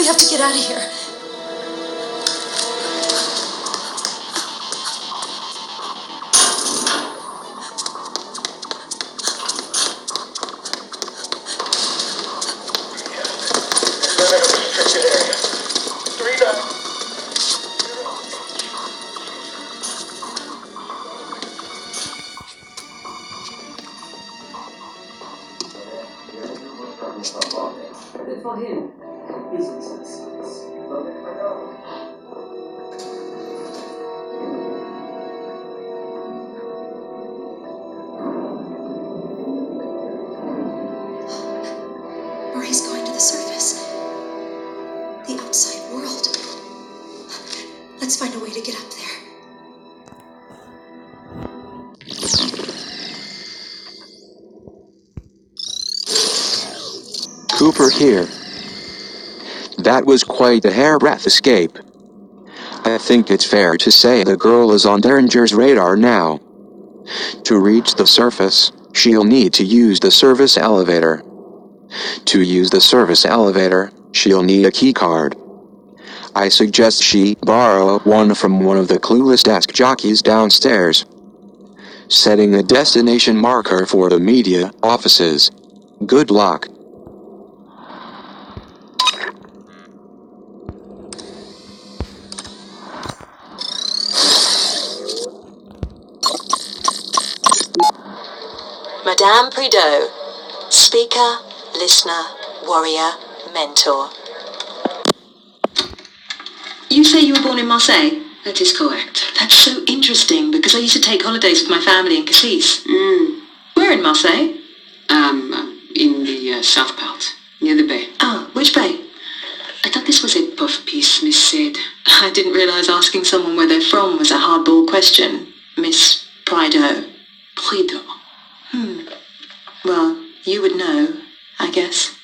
We have to get out of here. For him, business. Marie's going to the surface. The outside world. Let's find a way to get up there. Cooper here. That was quite a hairbreadth escape. I think it's fair to say the girl is on Derringer's radar now. To reach the surface, she'll need to use the service elevator. To use the service elevator, she'll need a keycard. I suggest she borrow one from one of the clueless desk jockeys downstairs. Setting a destination marker for the media offices. Good luck. Madame Prideaux, speaker, listener, warrior, mentor. You say you were born in Marseille? That is correct. That's so interesting because I used to take holidays with my family in Cassis. Where in Marseille? In the south part, near the bay. Oh, which bay? I thought this was a puff piece, Miss said. I didn't realise asking someone where they're from was a hardball question, Miss Prideaux. Prideaux. Well, you would know, I guess.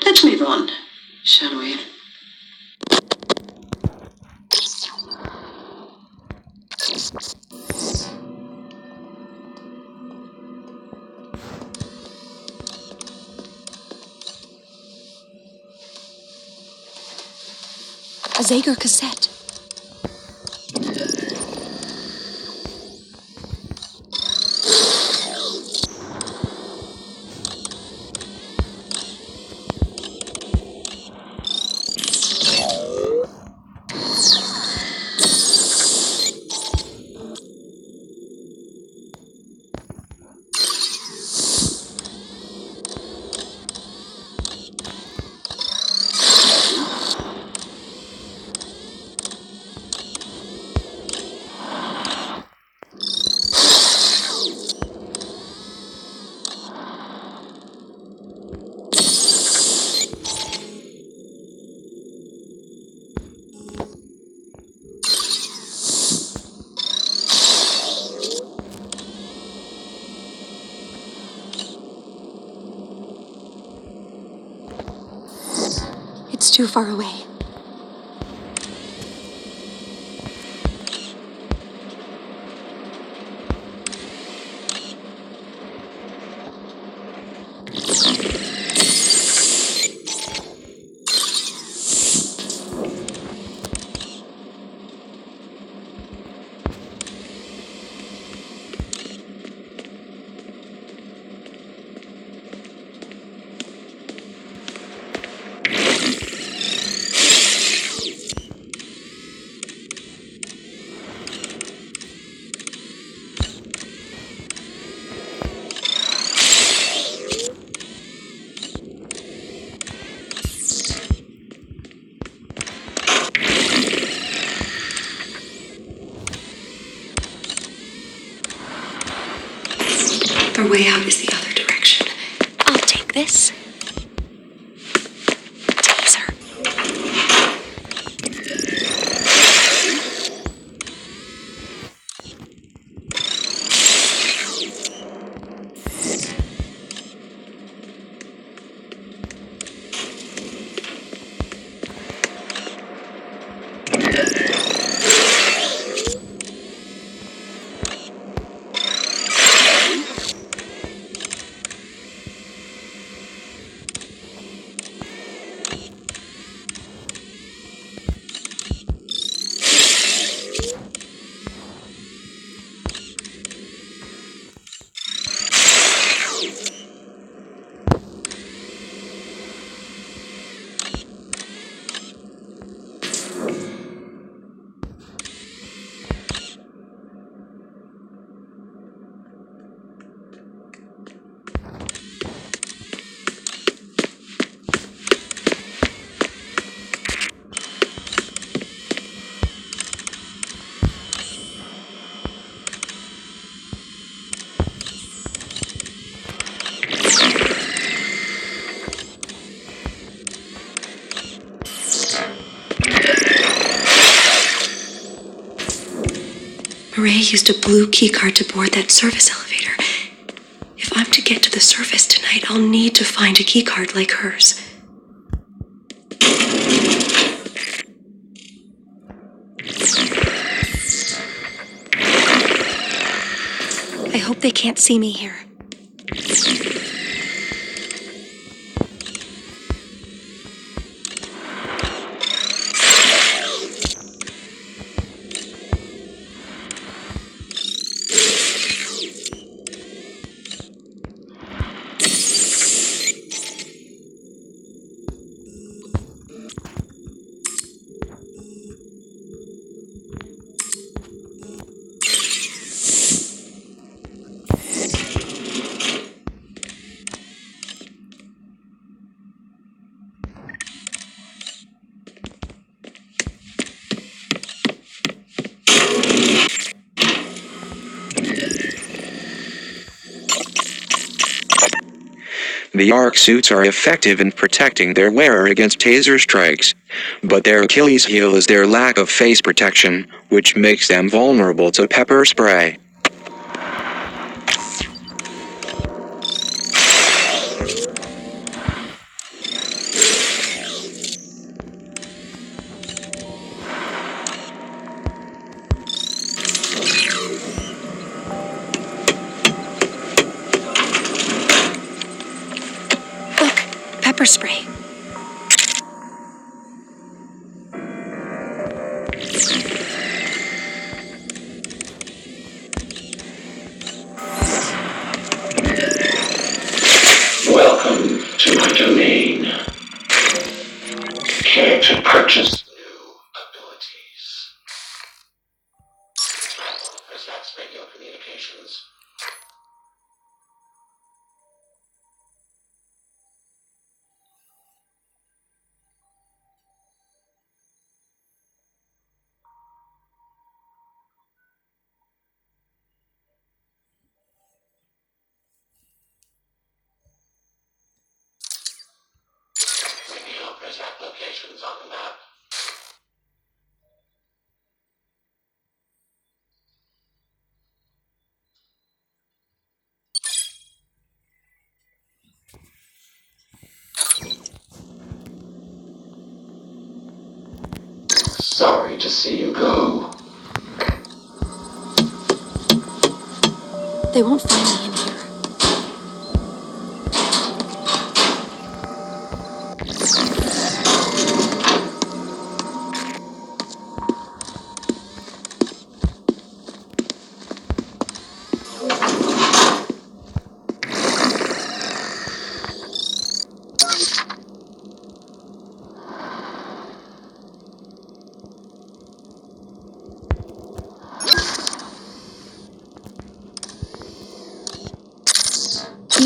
Let's move on. Shall we? A Zager cassette. It's too far away. Our way out is the other direction. I'll take this. Taser. Ray used a blue keycard to board that service elevator. If I'm to get to the surface tonight, I'll need to find a keycard like hers. I hope they can't see me here. The arc suits are effective in protecting their wearer against taser strikes, but their Achilles heel is their lack of face protection, which makes them vulnerable to pepper spray. Pepper spray. Welcome to my domain. Care to purchase new abilities? Presents radio communications. Radio present locations on the map. Sorry to see you go. They won't find me in here.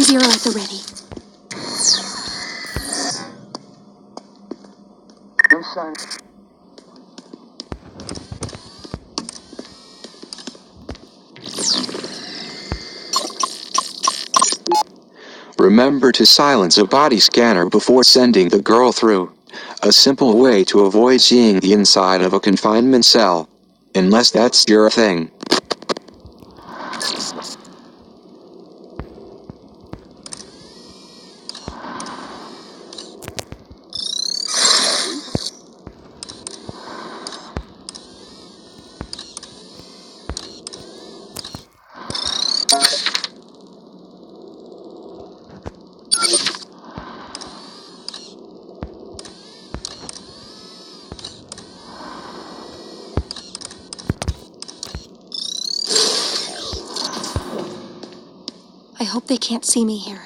Zero at the ready. Remember to silence a body scanner before sending the girl through. A simple way to avoid seeing the inside of a confinement cell. Unless that's your thing. I hope they can't see me here.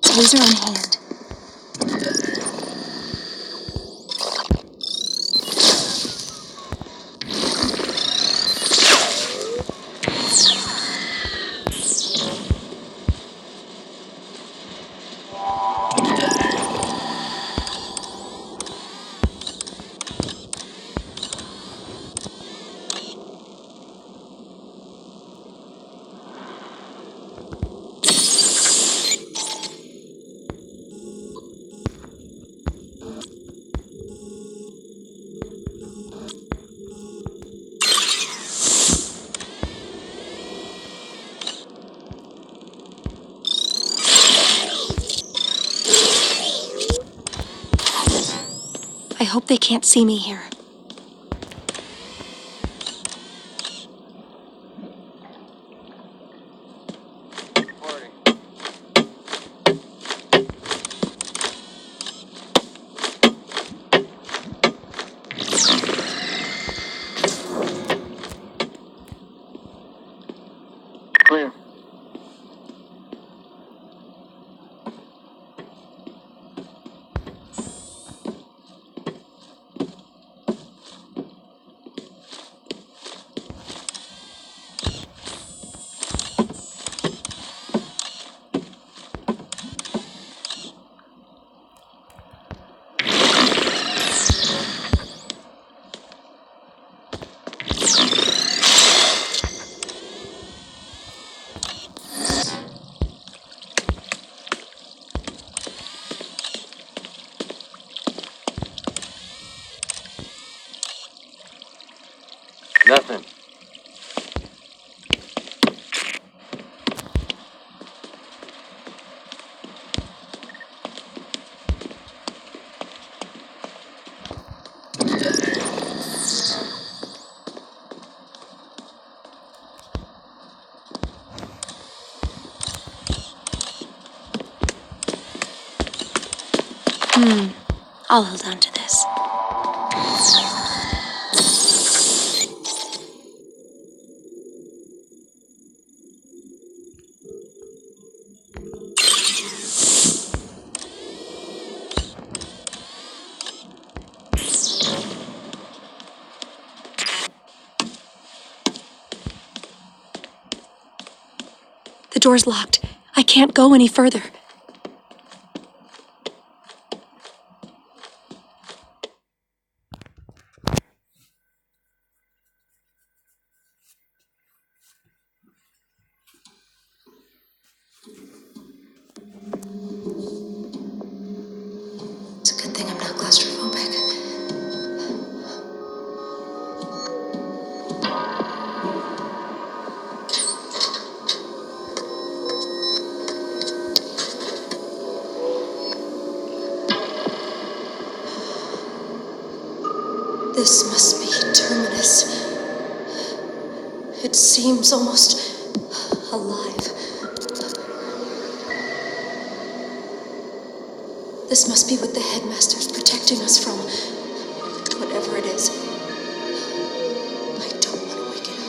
Taser on hand. hope they can't see me here. Clear. Nothing. I'll hold on to this. The door's locked. I can't go any further. It's a good thing I'm not claustrophobic. This must be Terminus. It seems almost alive. This must be what the headmaster's protecting us from. Whatever it is. I don't want to wake it up.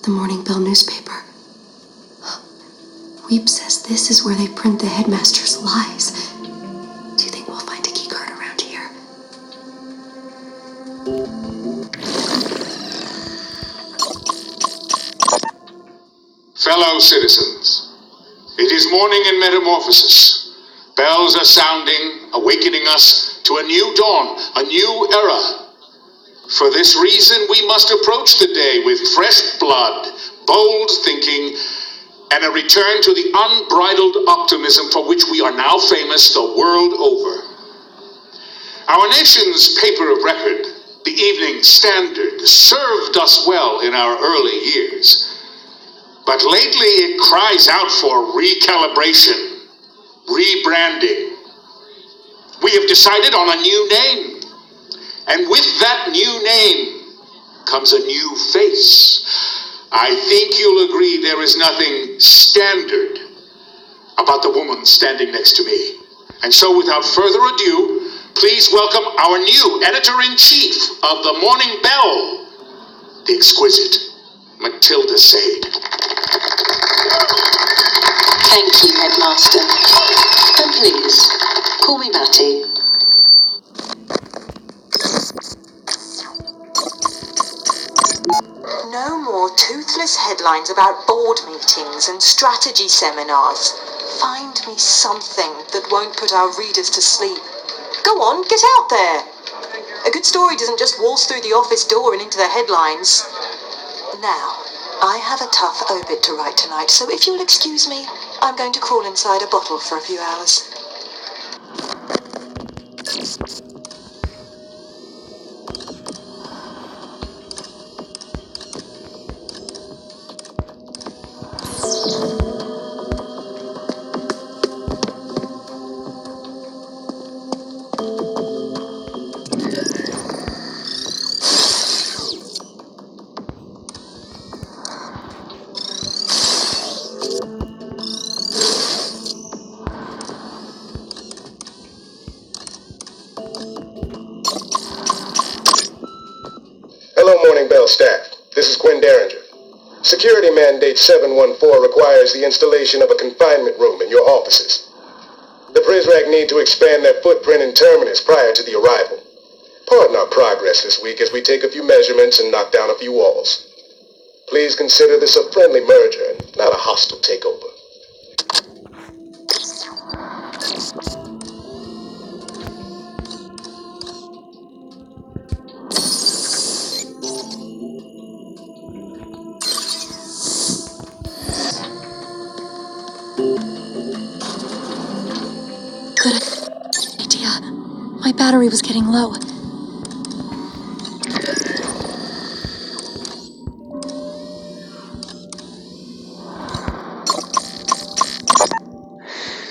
The Morning Bell newspaper. Weep says this is where they print the headmaster's lies. Do you think we'll find a key card around here? Fellow citizens, it is is morning in Metamorphosis. Bells are sounding, awakening us to a new dawn, a new era. For this reason, we must approach the day with fresh blood, bold thinking, and a return to the unbridled optimism for which we are now famous the world over. Our nation's paper of record, the Evening Standard, served us well in our early years. But lately it cries out for recalibration, rebranding. We have decided on a new name. And with that new name comes a new face. I think you'll agree there is nothing standard about the woman standing next to me. And so without further ado, please welcome our new editor-in-chief of the Morning Bell, the exquisite Matilda Sade. Thank you, Headmaster. And please, call me Matty. No more toothless headlines about board meetings and strategy seminars. Find me something that won't put our readers to sleep. Go on, get out there. A good story doesn't just waltz through the office door and into the headlines. Now, I have a tough obit to write tonight, so if you'll excuse me, I'm going to crawl inside a bottle for a few hours. Hello, Morning Bell staff. This is Quinn Derringer. Security Mandate 714 requires the installation of a confinement room in your offices. The PrisRac need to expand their footprint in Terminus prior to the arrival. Pardon our progress this week as we take a few measurements and knock down a few walls. Please consider this a friendly merger and not a hostile takeover. Good idea. My battery was getting low.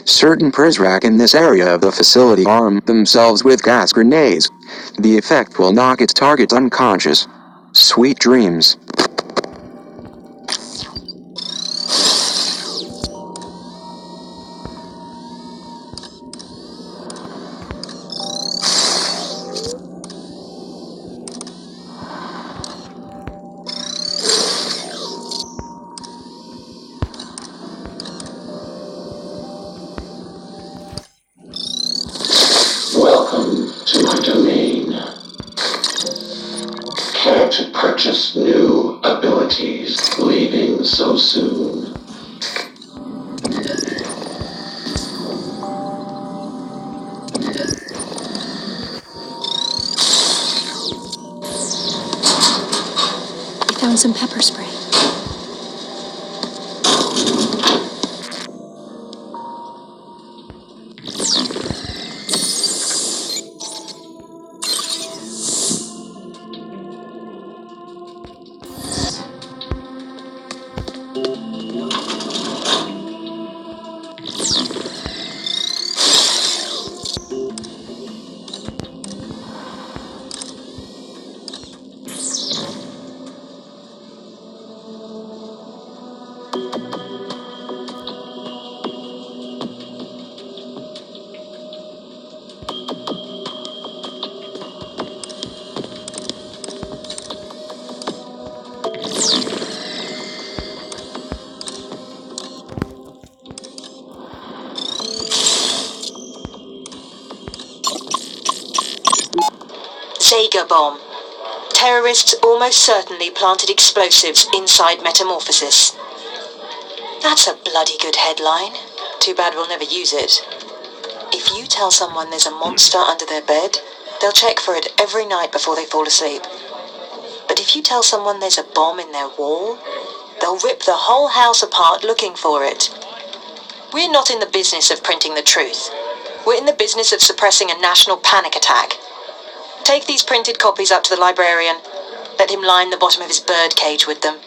Certain PrisRac in this area of the facility arm themselves with gas grenades. The effect will knock its targets unconscious. Sweet dreams. Welcome to my domain. Care to purchase new abilities, leaving so soon? I found some pepper spray. Zager bomb. Terrorists almost certainly planted explosives inside Metamorphosis. That's a bloody good headline. Too bad we'll never use it. If you tell someone there's a monster under their bed, they'll check for it every night before they fall asleep. But if you tell someone there's a bomb in their wall, they'll rip the whole house apart looking for it. We're not in the business of printing the truth. We're in the business of suppressing a national panic attack. Take these printed copies up to the librarian. Let him line the bottom of his bird cage with them.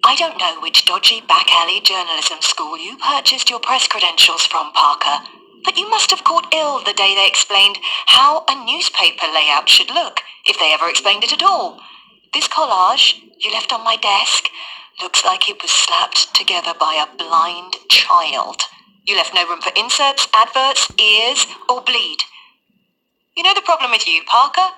I don't know which dodgy back-alley journalism school you purchased your press credentials from, Parker, but you must have caught ill the day they explained how a newspaper layout should look, if they ever explained it at all. This collage you left on my desk looks like it was slapped together by a blind child. You left no room for inserts, adverts, ears, or bleed. You know the problem with you, Parker?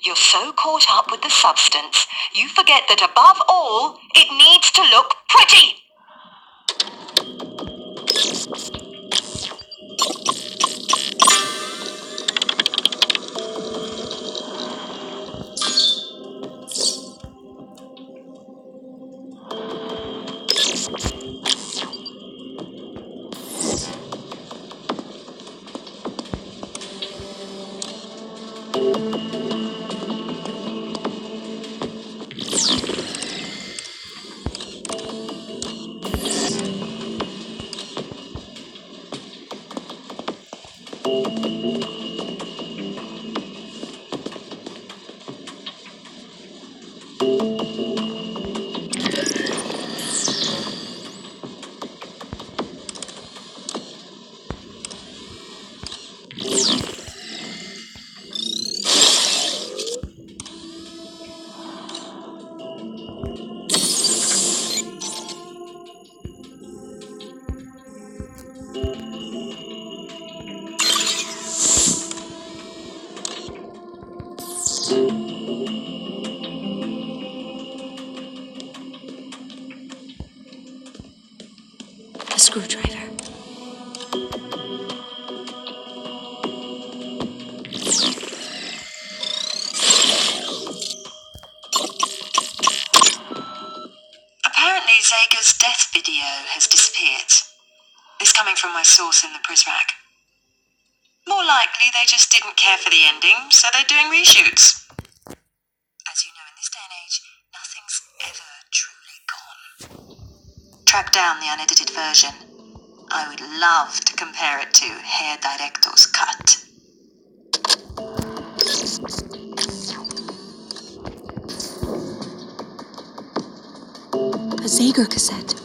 You're so caught up with the substance, you forget that above all, it needs to look pretty. The screwdriver. Apparently Zega's death video has disappeared. It's coming from my source in the Priz rack. More likely they just didn't care for the ending, so they're doing reshoots. As you know, in this day and age, nothing's ever truly gone. Track down the unedited version. I would love to compare it to Hair Director's cut. A Zager cassette.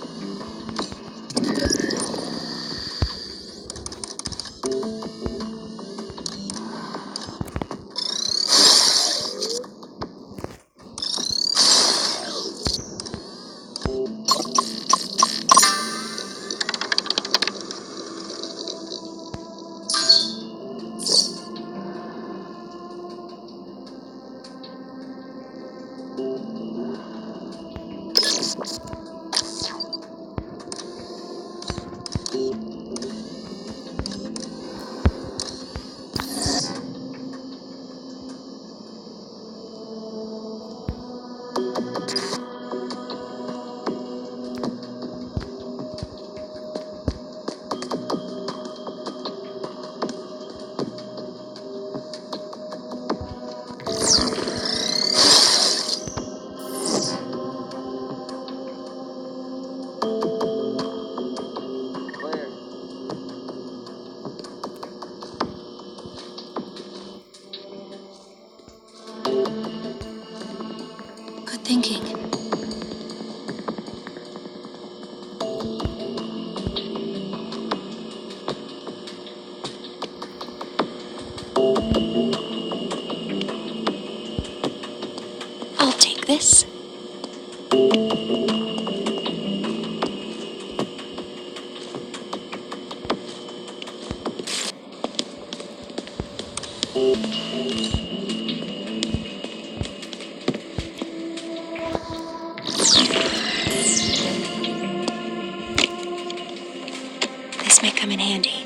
thinking? I'll take this. This may come in handy.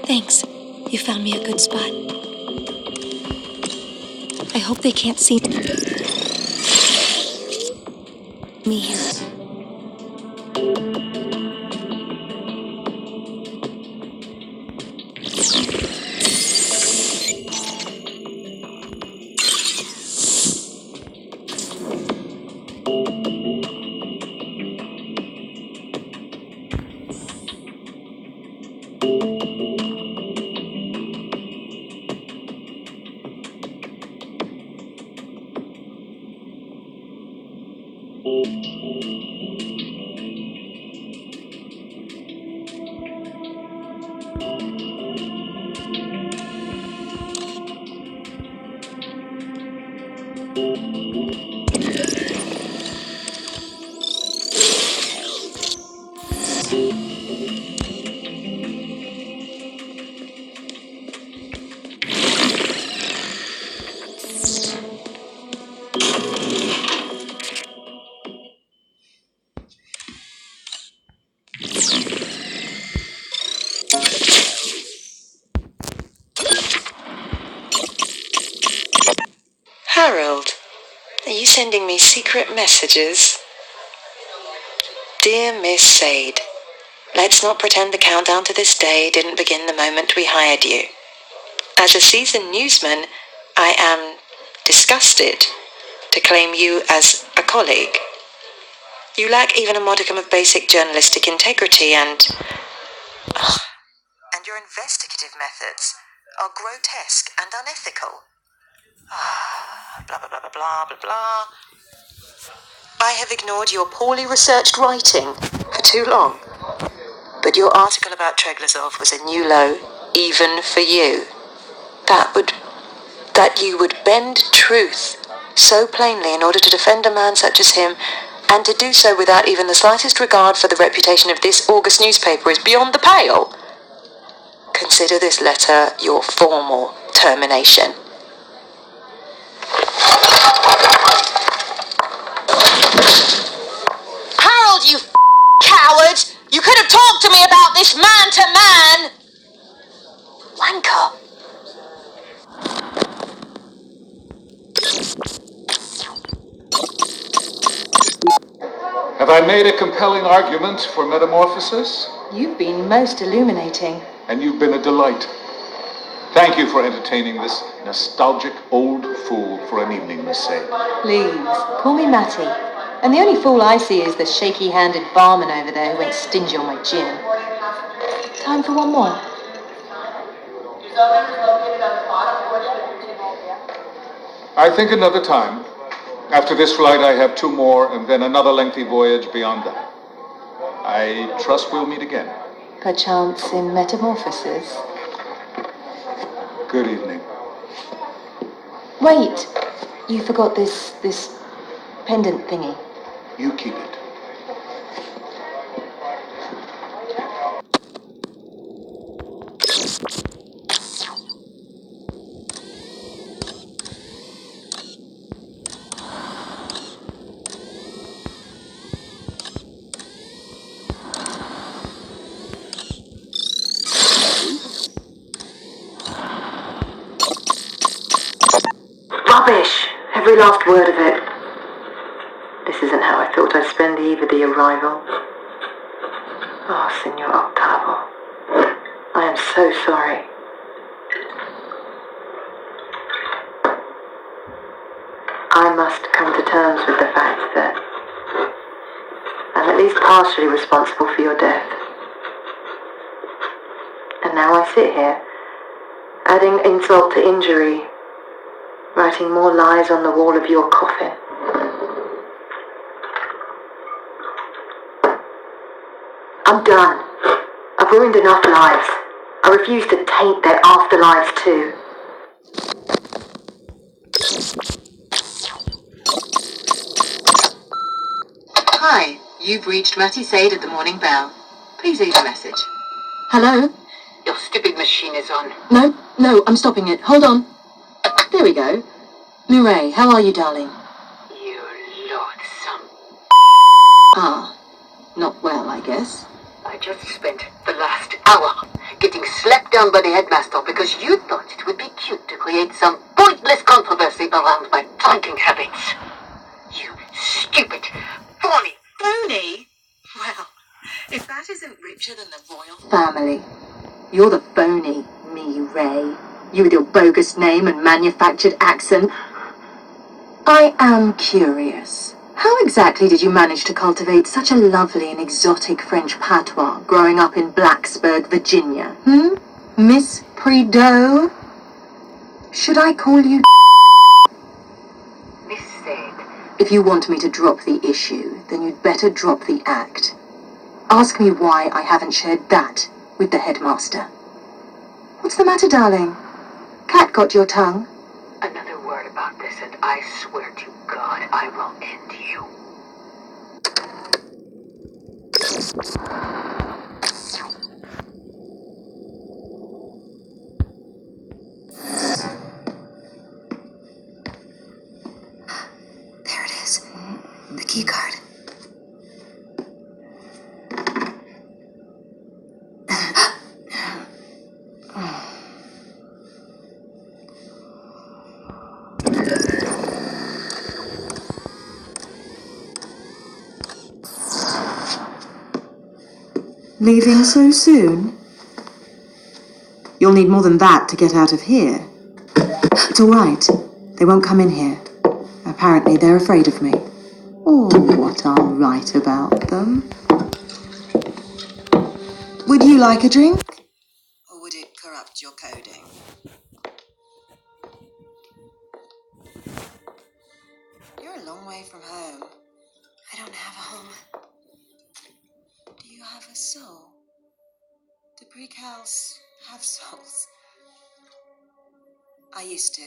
Thanks. You found me a good spot. I hope they can't see me here. Harold, are you sending me secret messages? Dear Miss Sade, let's not pretend the countdown to this day didn't begin the moment we hired you. As a seasoned newsman, I am disgusted to claim you as a colleague. You lack even a modicum of basic journalistic integrity and your investigative methods are grotesque and unethical. Blah, blah, blah, blah, blah, blah, blah. I have ignored your poorly researched writing for too long. But your article about Treglazov was a new low, even for you. That you would bend truth so plainly in order to defend a man such as him, and to do so without even the slightest regard for the reputation of this August newspaper is beyond the pale. Consider this letter your formal termination. Harold, you coward! You could have talked to me about this man to man! Wanker. Have I made a compelling argument for metamorphosis? You've been most illuminating. And you've been a delight. Thank you for entertaining this nostalgic old fool for an evening, Miss Sade. Please, call me Matty. And the only fool I see is the shaky-handed barman over there who went stingy on my gin. Time for one more. I think another time. After this flight, I have 2 more, and then another lengthy voyage beyond that. I trust we'll meet again. Perchance in metamorphosis. Good evening. Wait, you forgot this pendant thingy. You keep it. Rubbish! Every last word of it. This isn't how I thought I'd spend the eve of the arrival. Oh, Signor Octavo, I am so sorry. I must come to terms with the fact that I'm at least partially responsible for your death. And now I sit here, adding insult to injury, writing more lies on the wall of your coffin. I'm done. I've ruined enough lives. I refuse to taint their afterlives too. Hi, you've reached Matty Sade at the Morning Bell. Please leave a message. Hello? Your stupid machine is on. No, I'm stopping it. Hold on. There we go. Mireille, how are you, darling? You loathsome. Ah, not well, I guess. I just spent the last hour getting slapped down by the headmaster because you thought it would be cute to create some pointless controversy around my drinking habits. You stupid, phony. Phony? Well, if that isn't richer than the royal family. You're the phony, Mireille. You with your bogus name and manufactured accent. I am curious. How exactly did you manage to cultivate such a lovely and exotic French patois growing up in Blacksburg, Virginia? Miss Prideaux? Should I call you Miss Sade. If you want me to drop the issue, then you'd better drop the act. Ask me why I haven't shared that with the headmaster. What's the matter, darling? Cat got your tongue? Another word about this and I swear to God I will end you. There it is. The key card. Leaving so soon? You'll need more than that to get out of here. It's all right. They won't come in here. Apparently they're afraid of me. Or what I'll write about them. Would you like a drink? Or would it corrupt your coding? You're a long way from home. I don't have a home. Do you have a soul? Do precals have souls? I used to.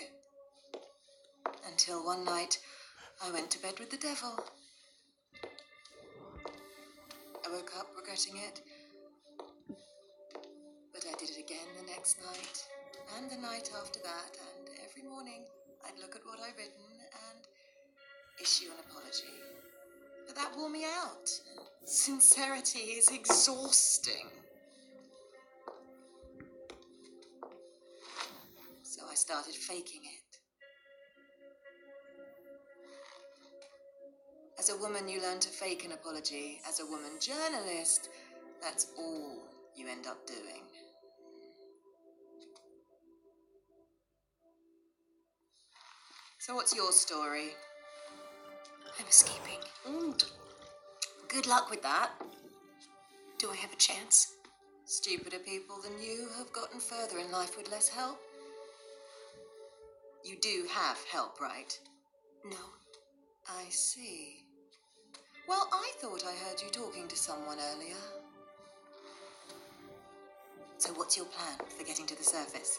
Until one night, I went to bed with the devil. I woke up regretting it. But I did it again the next night, and the night after that, and every morning I'd look at what I'd written and issue an apology. But that wore me out. Sincerity is exhausting. So I started faking it. As a woman, you learn to fake an apology. As a woman journalist, that's all you end up doing. So what's your story? I'm escaping. Good luck with that. Do I have a chance? Stupider people than you have gotten further in life with less help. You do have help, right? No. I see. Well, I thought I heard you talking to someone earlier. So what's your plan for getting to the surface?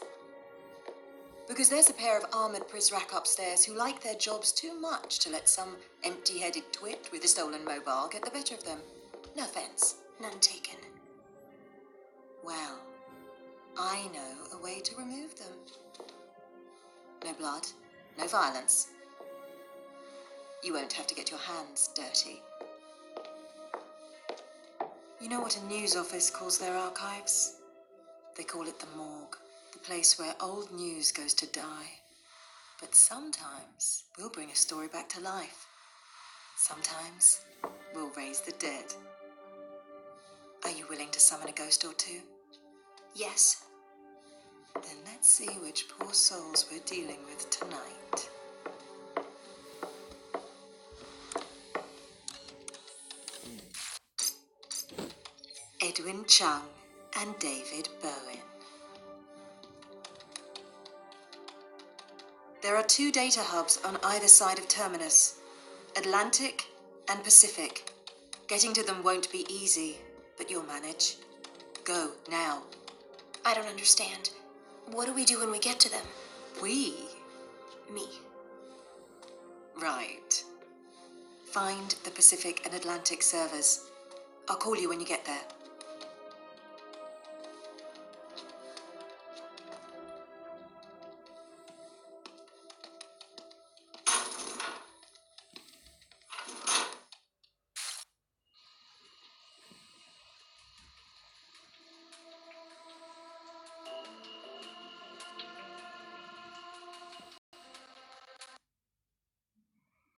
Because there's a pair of armoured Prizrak upstairs who like their jobs too much to let some empty-headed twit with a stolen mobile get the better of them. No offence. None taken. Well, I know a way to remove them. No blood, no violence. You won't have to get your hands dirty. You know what a news office calls their archives? They call it the morgue, the place where old news goes to die. But sometimes we'll bring a story back to life. Sometimes we'll raise the dead. Are you willing to summon a ghost or two? Yes. Then let's see which poor souls we're dealing with tonight. Edwin Chung and David Bowen. There are 2 data hubs on either side of Terminus, Atlantic and Pacific. Getting to them won't be easy, but you'll manage. Go, now. I don't understand. What do we do when we get to them? We? Me. Right. Find the Pacific and Atlantic servers. I'll call you when you get there.